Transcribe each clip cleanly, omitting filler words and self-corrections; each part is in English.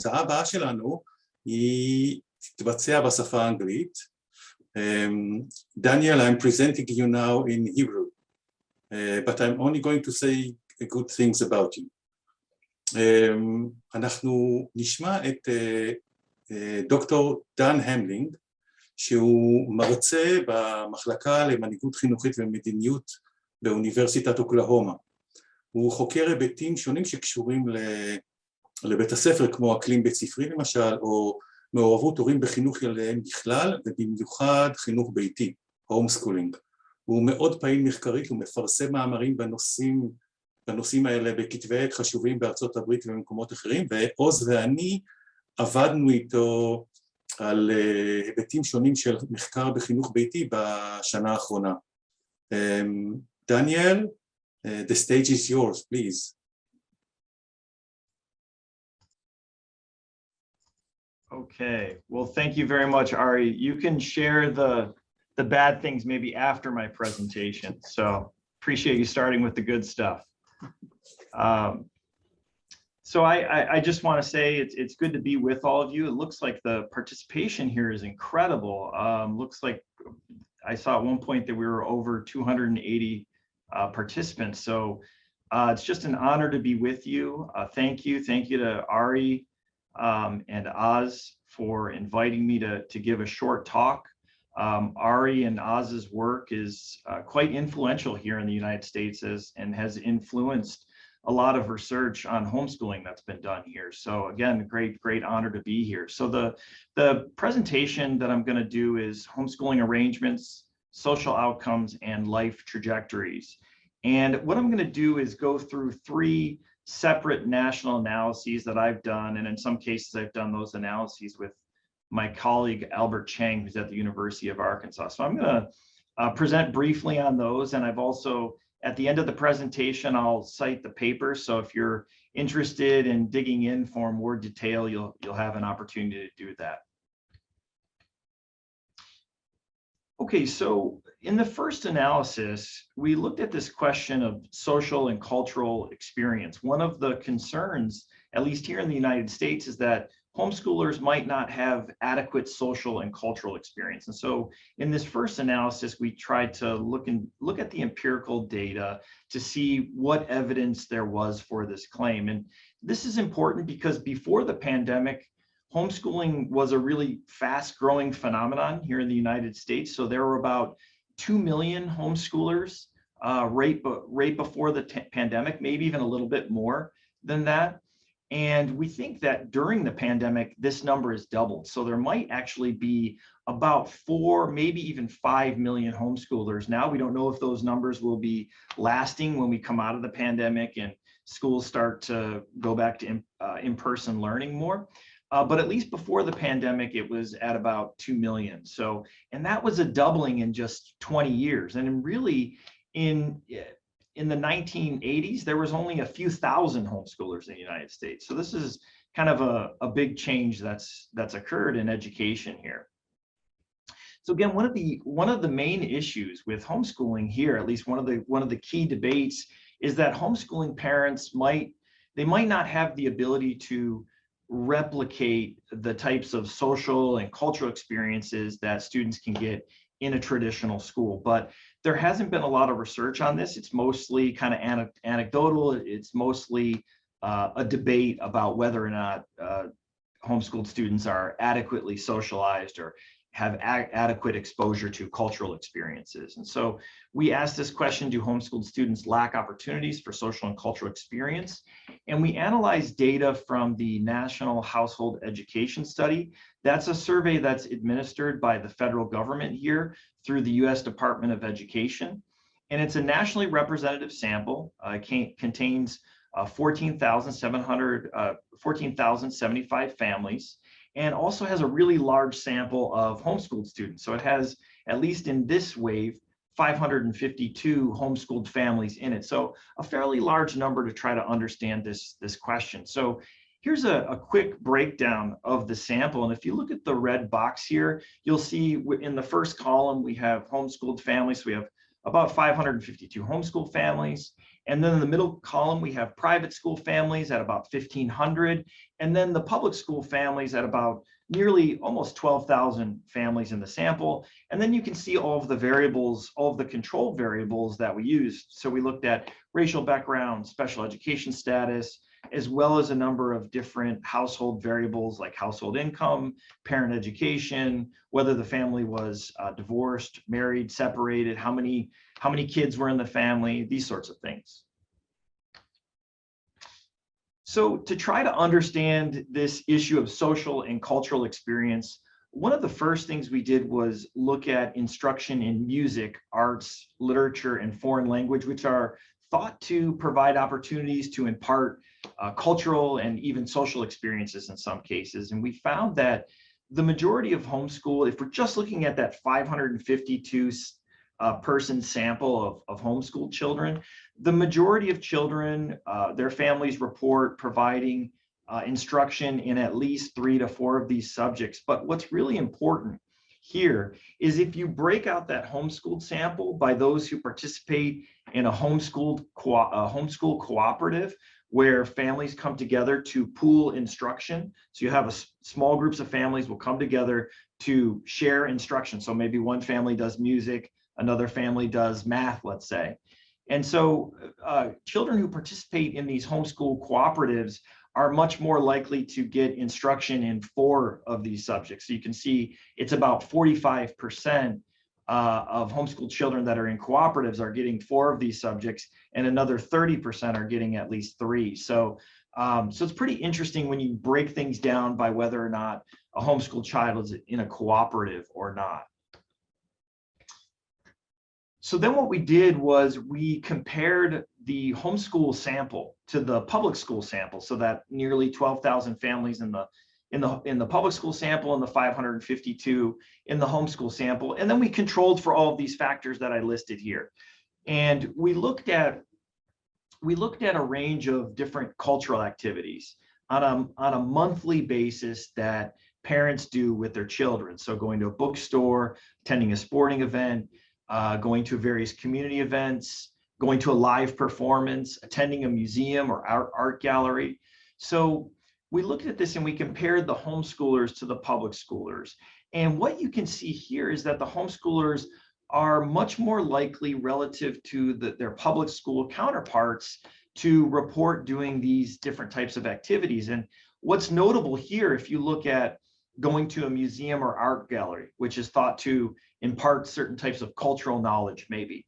ההרצאה הבאה שלנו היא תתבצע בשפה האנגלית. Daniel, I'm presenting you now in Hebrew, but I'm only going to say good things about you. אנחנו נשמע את דוקטור דן המלין, שהוא מרצה במחלקה למנהיגות חינוכית ומדיניות באוניברסיטת אוקלוהומה. הוא חוקר היבטים שונים שקשורים לבית הספר, כמו אקלים בית ספרי למשל, או מעורבות הורים בחינוך ילדיהם בכלל, ובמיוחד חינוך ביתי, הומסקולינג. הוא מאוד פעיל מחקרית, הוא מפרסם מאמרים בנושאים האלה בכתבי עת חשובים בארצות הברית ובמקומות אחרים, ועוז ואני עבדנו איתו על היבטים שונים של מחקר בחינוך ביתי בשנה האחרונה. דניאל, the stage is yours, please. Okay, well, thank you very much, Ari. You can share the bad things maybe after my presentation. So appreciate you starting with the good stuff. So I just want to say it's good to be with all of you. It looks like the participation here is incredible. Looks like I saw at one point that we were over 280 participants. So it's just an honor to be with you. Thank you to Ari and Oz for inviting me to give a short talk. Ari and Oz's work is quite influential here in the United States and has influenced a lot of research on homeschooling that's been done here. So again, great honor to be here. So the presentation that I'm going to do is homeschooling arrangements, social outcomes, and life trajectories. And what I'm going to do is go through 3 separate national analyses that I've done, and in some cases I've done those analyses with my colleague Albert Chang, who's at the University of Arkansas. So I'm going to present briefly on those, and I've also, at the end of the presentation, I'll cite the paper. So if you're interested in digging in for more detail, you'll have an opportunity to do that. Okay, so in the first analysis, we looked at this question of social and cultural experience. One of the concerns, at least here in the United States, is that homeschoolers might not have adequate social and cultural experience. And so in this first analysis, we tried to look at the empirical data to see what evidence there was for this claim. And this is important because before the pandemic, homeschooling was a really fast-growing phenomenon here in the United States. So there were about 2 million homeschoolers right before the pandemic, maybe even a little bit more than that. And we think that during the pandemic, this number has doubled. So there might actually be about 4, maybe even 5 million homeschoolers now. We don't know if those numbers will be lasting when we come out of the pandemic and schools start to go back to in-person learning more. But at least before the pandemic, it was at about 2 million. So, and that was a doubling in just 20 years. And really in the 1980s, there was only a few thousand homeschoolers in the United States. So this is kind of a big change that's occurred in education here. So again, one of the main issues with homeschooling here, at least one of the key debates, is that homeschooling parents might not have the ability to replicate the types of social and cultural experiences that students can get in a traditional school. But there hasn't been a lot of research on this. It's mostly kind of anecdotal. It's mostly a debate about whether or not homeschooled students are adequately socialized or have adequate exposure to cultural experiences. And so we asked this question: do homeschooled students lack opportunities for social and cultural experience? And we analyzed data from the National Household Education Study. That's a survey that's administered by the federal government here through the U.S. Department of Education. And it's a nationally representative sample. It contains 14,075 families, and also has a really large sample of homeschooled students. So it has, at least in this wave, 552 homeschooled families in it. So a fairly large number to try to understand this question. So here's a quick breakdown of the sample. And if you look at the red box here, you'll see in the first column, we have homeschooled families. We have about 552 homeschooled families. And then in the middle column, we have private school families at about 1,500, and then the public school families at about nearly almost 12,000 families in the sample. And then you can see all of the variables, all of the control variables that we used. So we looked at racial background, special education status, as well as a number of different household variables like household income, parent education, whether the family was divorced, married, separated, how many kids were in the family, these sorts of things. So to try to understand this issue of social and cultural experience, one of the first things we did was look at instruction in music, arts, literature, and foreign language, which are thought to provide opportunities to impart cultural and even social experiences in some cases. And we found that the majority of homeschool, if we're just looking at that 552 person sample of homeschooled children, the majority of children, their families report providing instruction in at least 3 to 4 of these subjects. But what's really important here is if you break out that homeschooled sample by those who participate in a homeschool cooperative, where families come together to pool instruction. So you have small groups of families will come together to share instruction. So maybe one family does music, another family does math, let's say. And so children who participate in these homeschool cooperatives are much more likely to get instruction in 4 of these subjects. So you can see it's about 45% of homeschooled children that are in cooperatives are getting 4 of these subjects, and another 30% are getting at least 3. So it's pretty interesting when you break things down by whether or not a homeschooled child is in a cooperative or not. So then what we did was we compared the homeschool sample to the public school sample, so that nearly 12,000 families in the public school sample and the 552 in the homeschool sample. And then we controlled for all of these factors that I listed here. And we looked at a range of different cultural activities on a monthly basis that parents do with their children. So going to a bookstore, attending a sporting event, going to various community events, going to a live performance, attending a museum or art gallery. So we looked at this and we compared the homeschoolers to the public schoolers. And what you can see here is that the homeschoolers are much more likely relative to their public school counterparts to report doing these different types of activities. And what's notable here, if you look at going to a museum or art gallery, which is thought to impart certain types of cultural knowledge, maybe,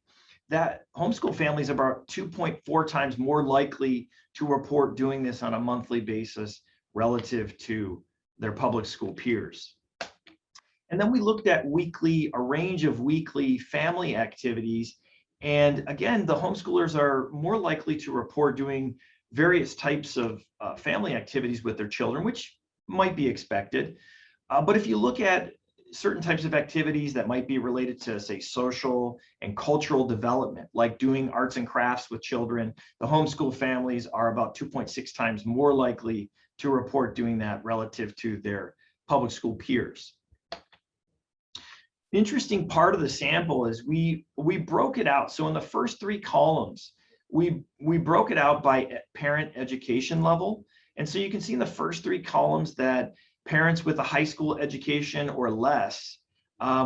that homeschool families are about 2.4 times more likely to report doing this on a monthly basis relative to their public school peers. And then we looked at a range of weekly family activities. And again, the homeschoolers are more likely to report doing various types of family activities with their children, which might be expected. But if you look at certain types of activities that might be related to, say, social and cultural development, like doing arts and crafts with children, the homeschool families are about 2.6 times more likely to report doing that relative to their public school peers. The interesting part of the sample is we broke it out. So in the first 3 columns, we broke it out by parent education level. And so you can see in the first 3 columns that parents with a high school education or less,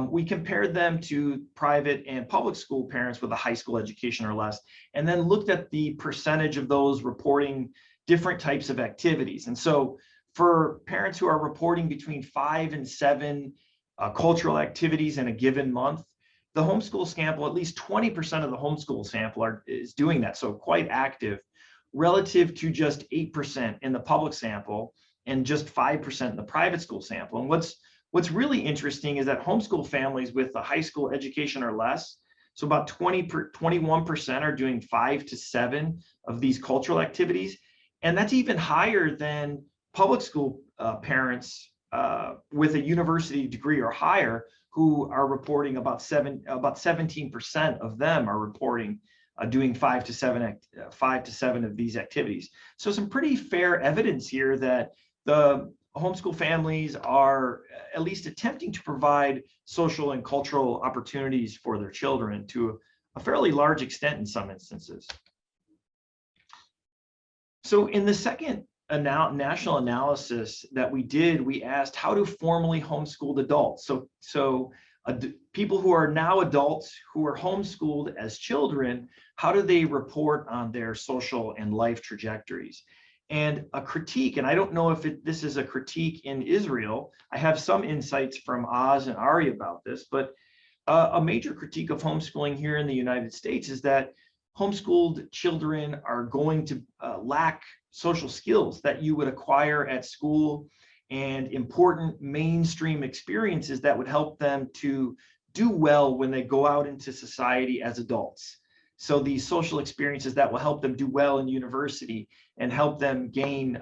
we compared them to private and public school parents with a high school education or less, and then looked at the percentage of those reporting different types of activities. And so for parents who are reporting between 5 and 7 cultural activities in a given month, the homeschool sample, at least 20% of the homeschool sample is doing that, so quite active, relative to just 8% in the public sample and just 5% in the private school sample. And what's really interesting is that homeschool families with a high school education or less, so about 21% are doing 5 to 7 of these cultural activities. And that's even higher than public school parents with a university degree or higher, who are reporting about 17% of them are reporting doing 5 to 7 of these activities. So some pretty fair evidence here that the homeschool families are at least attempting to provide social and cultural opportunities for their children to a fairly large extent in some instances. So in the second national analysis that we did, we asked how do formerly homeschooled adults, people who are now adults who were homeschooled as children, how do they report on their social and life trajectories? And a critique, and I don't know if this is a critique in Israel, I have some insights from Oz and Ari about this, but a major critique of homeschooling here in the United States is that homeschooled children are going to lack social skills that you would acquire at school and important mainstream experiences that would help them to do well when they go out into society as adults. So these social experiences that will help them do well in university and help them gain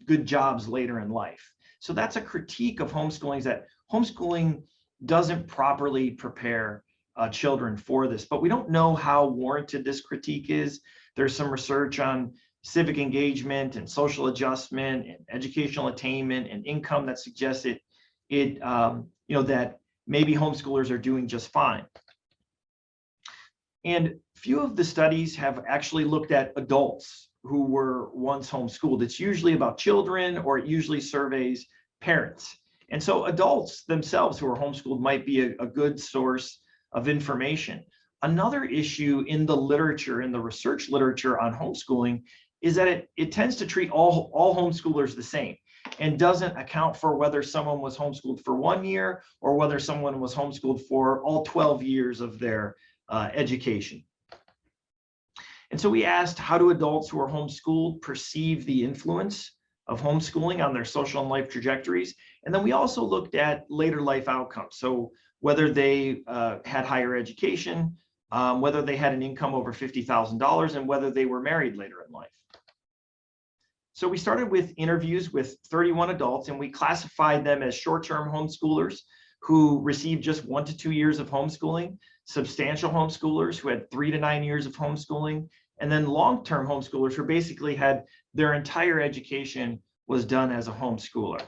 good jobs later in life. So that's a critique of homeschooling, is that homeschooling doesn't properly prepare children for this, but we don't know how warranted this critique is. There's some research on civic engagement and social adjustment and educational attainment and income that suggests that maybe homeschoolers are doing just fine. And few of the studies have actually looked at adults who were once homeschooled. It's usually about children, or it usually surveys parents. And so adults themselves who are homeschooled might be a good source of information. Another issue in the literature, in the research literature on homeschooling, is that it tends to treat all homeschoolers the same and doesn't account for whether someone was homeschooled for 1 year or whether someone was homeschooled for all 12 years of their education. And so we asked, how do adults who are homeschooled perceive the influence of homeschooling on their social and life trajectories? And then we also looked at later life outcomes. So whether they had higher education, whether they had an income over $50,000, and whether they were married later in life. So we started with interviews with 31 adults, and we classified them as short-term homeschoolers who received just 1 to 2 years of homeschooling, substantial homeschoolers who had 3 to 9 years of homeschooling, and then long-term homeschoolers who basically had their entire education was done as a homeschooler.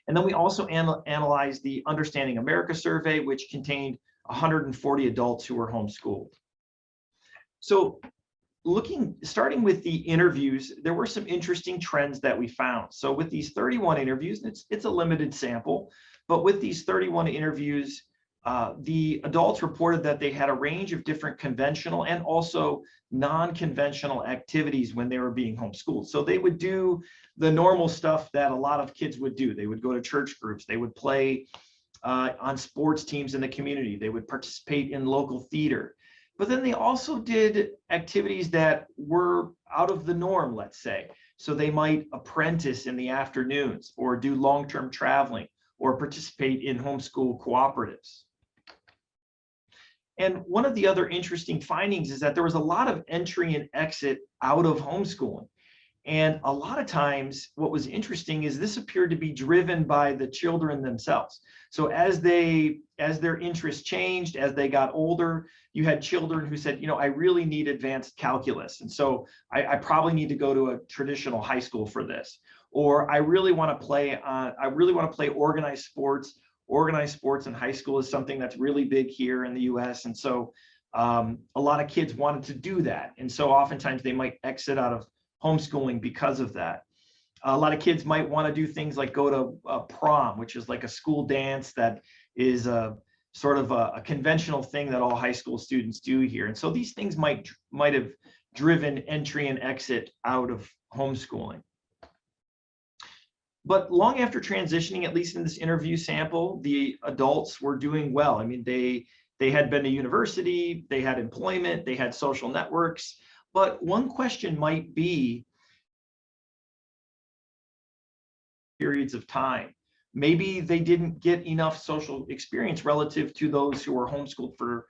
And then we also analyzed the Understanding America survey, which contained 140 adults who were homeschooled. So starting with the interviews, there were some interesting trends that we found. So with these 31 interviews, it's a limited sample, but with these 31 interviews, the adults reported that they had a range of different conventional and also non-conventional activities when they were being homeschooled. So they would do the normal stuff that a lot of kids would do. They would go to church groups, they would play on sports teams in the community, they would participate in local theater. But then they also did activities that were out of the norm, let's say. So they might apprentice in the afternoons, or do long-term traveling, or participate in homeschool cooperatives. And one of the other interesting findings is that there was a lot of entry and exit out of homeschooling. And a lot of times what was interesting is this appeared to be driven by the children themselves. So as their interests changed, as they got older, you had children who said, I really need advanced calculus. And so I probably need to go to a traditional high school for this. Or I really want to play organized sports. Organized sports in high school is something that's really big here in the US. And so a lot of kids wanted to do that. And so oftentimes they might exit out of homeschooling because of that. A lot of kids might want to do things like go to prom, which is like a school dance that is sort of a conventional thing that all high school students do here. And so these things might have driven entry and exit out of homeschooling. But long after transitioning, at least in this interview sample, the adults were doing well. I mean, they had been to university, they had employment, they had social networks. But one question might be periods of time. Maybe they didn't get enough social experience relative to those who were homeschooled for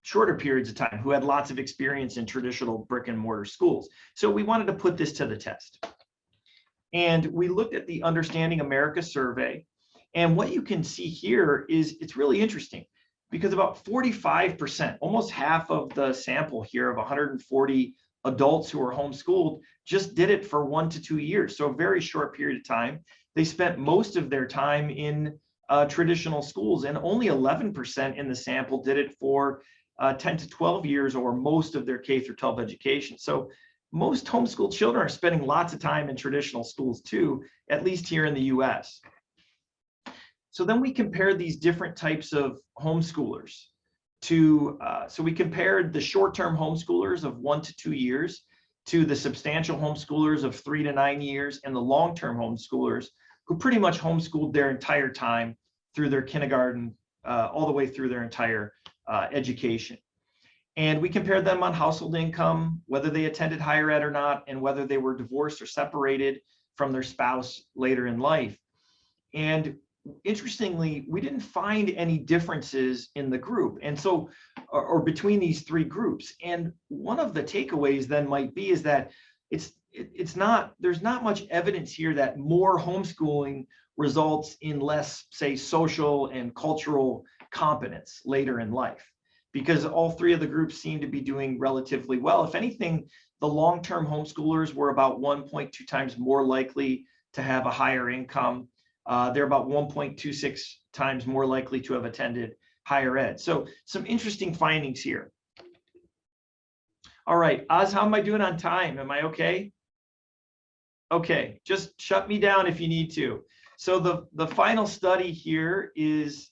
shorter periods of time, who had lots of experience in traditional brick and mortar schools. So we wanted to put this to the test. And we looked at the Understanding America survey. And what you can see here is it's really interesting, because about 45%, almost half of the sample here of 140 adults who were homeschooled just did it for 1 to 2 years. So a very short period of time. They spent most of their time in traditional schools, and only 11% in the sample did it for 10 to 12 years or most of their K through 12 education. So most homeschooled children are spending lots of time in traditional schools too, at least here in the US. So then we compared these different types of homeschoolers to, so we compared the short-term homeschoolers of 1 to 2 years to the substantial homeschoolers of 3 to 9 years and the long-term homeschoolers who pretty much homeschooled their entire time through their kindergarten, all the way through their entire education. And we compared them on household income, whether they attended higher ed or not, and whether they were divorced or separated from their spouse later in life. And interestingly, we didn't find any differences in the group. And so, or between these three groups. And one of the takeaways then might be is that there's not much evidence here that more homeschooling results in less, say, social and cultural competence later in life, because all three of the groups seem to be doing relatively well. If anything, the long-term homeschoolers were about 1.2 times more likely to have a higher income. They're about 1.26 times more likely to have attended higher ed. So some interesting findings here. All right, Oz, how am I doing on time? Am I okay? Okay, just shut me down if you need to. So the final study here is,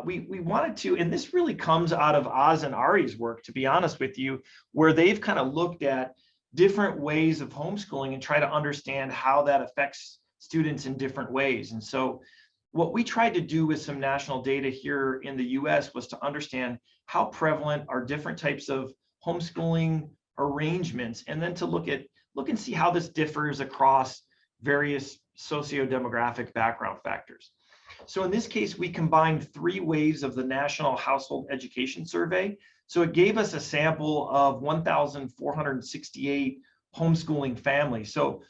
we wanted to, and this really comes out of Oz and Ari's work, to be honest with you, where they've kind of looked at different ways of homeschooling and try to understand how that affects students in different ways. And so what we tried to do with some national data here in the US was to understand how prevalent are different types of homeschooling arrangements, and then to look and see how this differs across various socio-demographic background factors. So in this case, we combined 3 waves of the National Household Education Survey. So it gave us a sample of 1,468 homeschooling families. So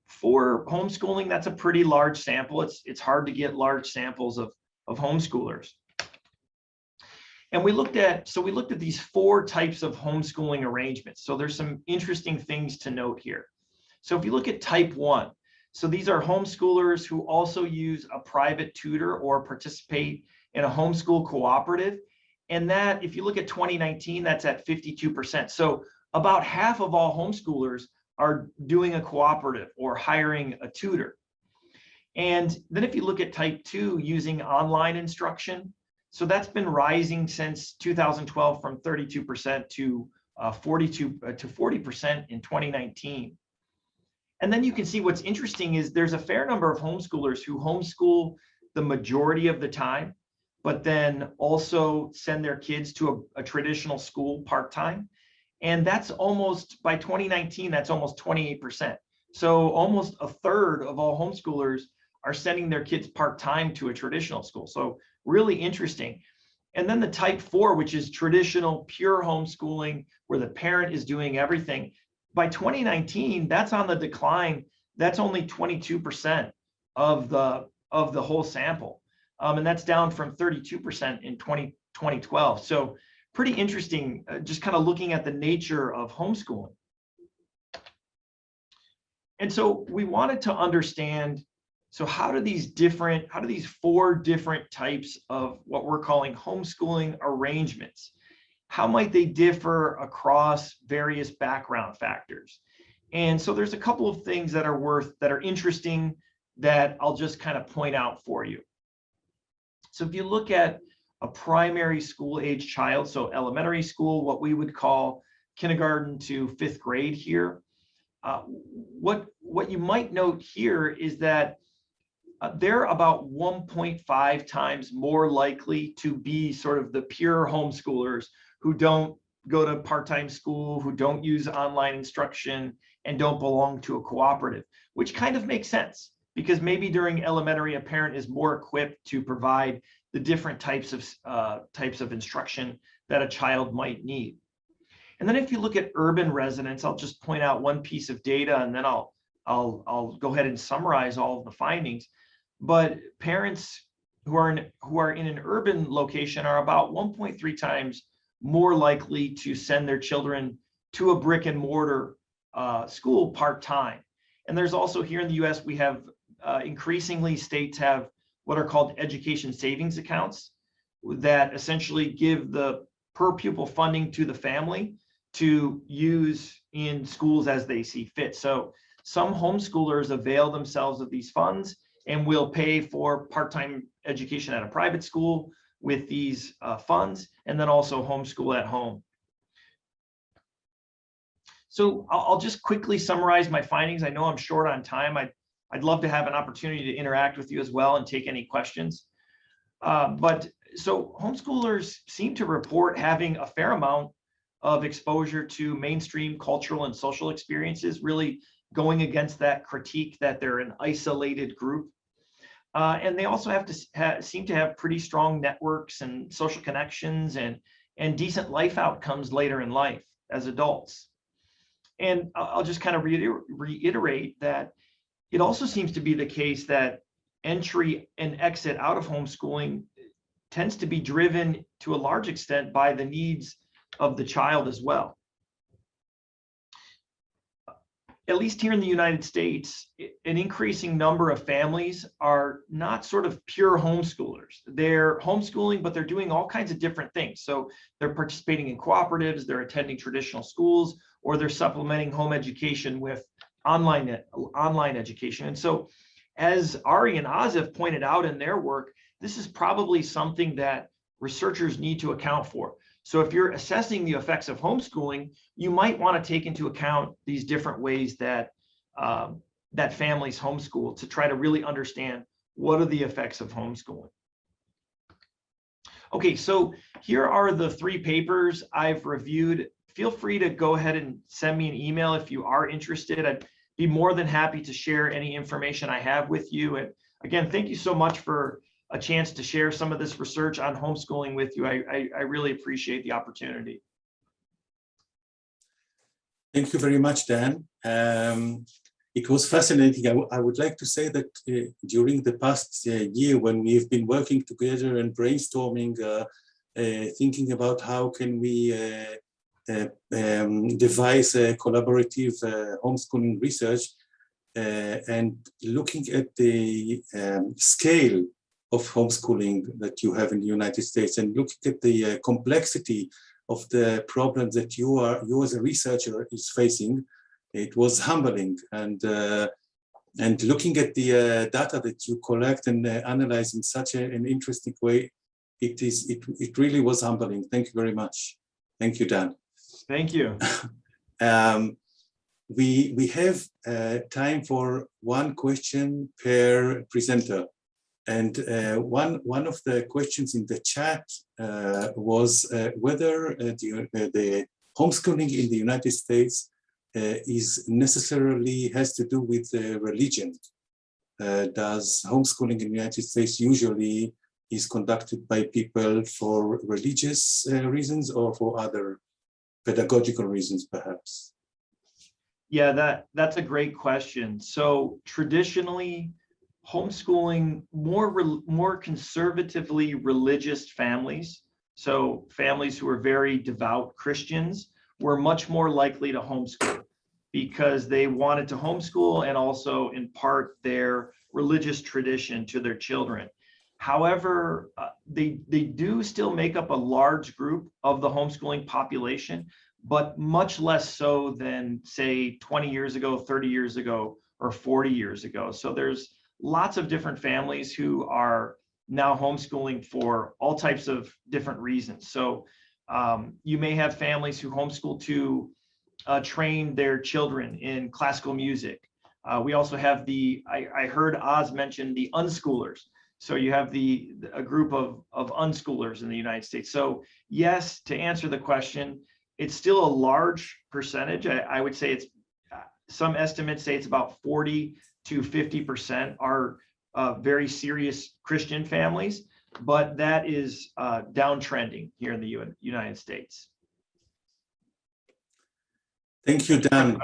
for homeschooling, that's a pretty large sample. It's hard to get large samples of homeschoolers. And we looked at these 4 types of homeschooling arrangements. So there's some interesting things to note here. So if you look at type 1, so these are homeschoolers who also use a private tutor or participate in a homeschool cooperative. And that, if you look at 2019, that's at 52%. So about half of all homeschoolers are doing a cooperative or hiring a tutor. And then if you look at type 2, using online instruction, so that's been rising since 2012 from 32% to 40% in 2019. And then you can see what's interesting is there's a fair number of homeschoolers who homeschool the majority of the time, but then also send their kids to a traditional school part-time. And that's almost, by 2019, that's almost 28%. So almost a third of all homeschoolers are sending their kids part-time to a traditional school. So really interesting. And then the type 4, which is traditional pure homeschooling, where the parent is doing everything. By 2019, that's on the decline. That's only 22% of the whole sample. And that's down from 32% in 2012. So pretty interesting, just kind of looking at the nature of homeschooling. And so we wanted to understand, so how do these 4 different types of what we're calling homeschooling arrangements, how might they differ across various background factors? And so there's a couple of things that are interesting that I'll just kind of point out for you. So if you look at a primary school age child, so elementary school, what we would call kindergarten to 5th grade here, what you might note here is that they're about 1.5 times more likely to be sort of the pure homeschoolers who don't go to part-time school, who don't use online instruction, and don't belong to a cooperative, which kind of makes sense, because maybe during elementary, a parent is more equipped to provide the different types of instruction that a child might need. And then if you look at urban residents, I'll just point out one piece of data, and then I'll go ahead and summarize all of the findings. But parents who are in an urban location are about 1.3 times more likely to send their children to a brick and mortar school part-time. And there's also, here in the US, we have increasingly states have what are called education savings accounts that essentially give the per pupil funding to the family to use in schools as they see fit. So some homeschoolers avail themselves of these funds and will pay for part-time education at a private school with these funds, and then also homeschool at home. So I'll just quickly summarize my findings. I know I'm short on time. I'd love to have an opportunity to interact with you as well and take any questions. So homeschoolers seem to report having a fair amount of exposure to mainstream cultural and social experiences, really going against that critique that they're an isolated group. And they also have to seem to have pretty strong networks and social connections and decent life outcomes later in life as adults. And I'll just kind of reiterate that it also seems to be the case that entry and exit out of homeschooling tends to be driven to a large extent by the needs of the child as well. At least here in the United States, an increasing number of families are not sort of pure homeschoolers. They're homeschooling, but they're doing all kinds of different things. So they're participating in cooperatives, they're attending traditional schools, or they're supplementing home education with online education. And so, as Ari and Oz have pointed out in their work, this is probably something that researchers need to account for. So if you're assessing the effects of homeschooling, you might want to take into account these different ways that that families homeschool to try to really understand what are the effects of homeschooling. Okay, so here are the 3 papers I've reviewed. Feel free to go ahead and send me an email if you are interested. I'd be more than happy to share any information I have with you. And again, thank you so much for a chance to share some of this research on homeschooling with you. I really appreciate the opportunity. Thank you very much, Dan. It was fascinating. I would like to say that during the past year, when we've been working together and brainstorming, thinking about how can we devise a collaborative homeschooling research, and looking at the scale of homeschooling that you have in the United States, and looking at the complexity of the problems that you as a researcher is facing, it was humbling. And looking at the data that you collect and analyze in such an interesting way, it really was humbling. Thank you very much. Thank you, Dan. Thank you. We have time for one question per presenter. And one of the questions in the chat was whether the homeschooling in the United States is necessarily has to do with religion. Does homeschooling in the United States usually is conducted by people for religious reasons or for other pedagogical reasons, perhaps? Yeah, that's a great question. So traditionally, homeschooling, more conservatively religious families, so families who are very devout Christians, were much more likely to homeschool because they wanted to homeschool and also impart their religious tradition to their children. However, they do still make up a large group of the homeschooling population, but much less so than, say, 20 years ago, 30 years ago, or 40 years ago. So there's lots of different families who are now homeschooling for all types of different reasons. So you may have families who homeschool to train their children in classical music. We also have I heard Oz mention the unschoolers. So you have a group of unschoolers in the United States. So yes, to answer the question, it's still a large percentage. I would say it's, some estimates say it's about 40 to 50% are very serious Christian families, but that is downtrending here in the United States. Thank you, Dan.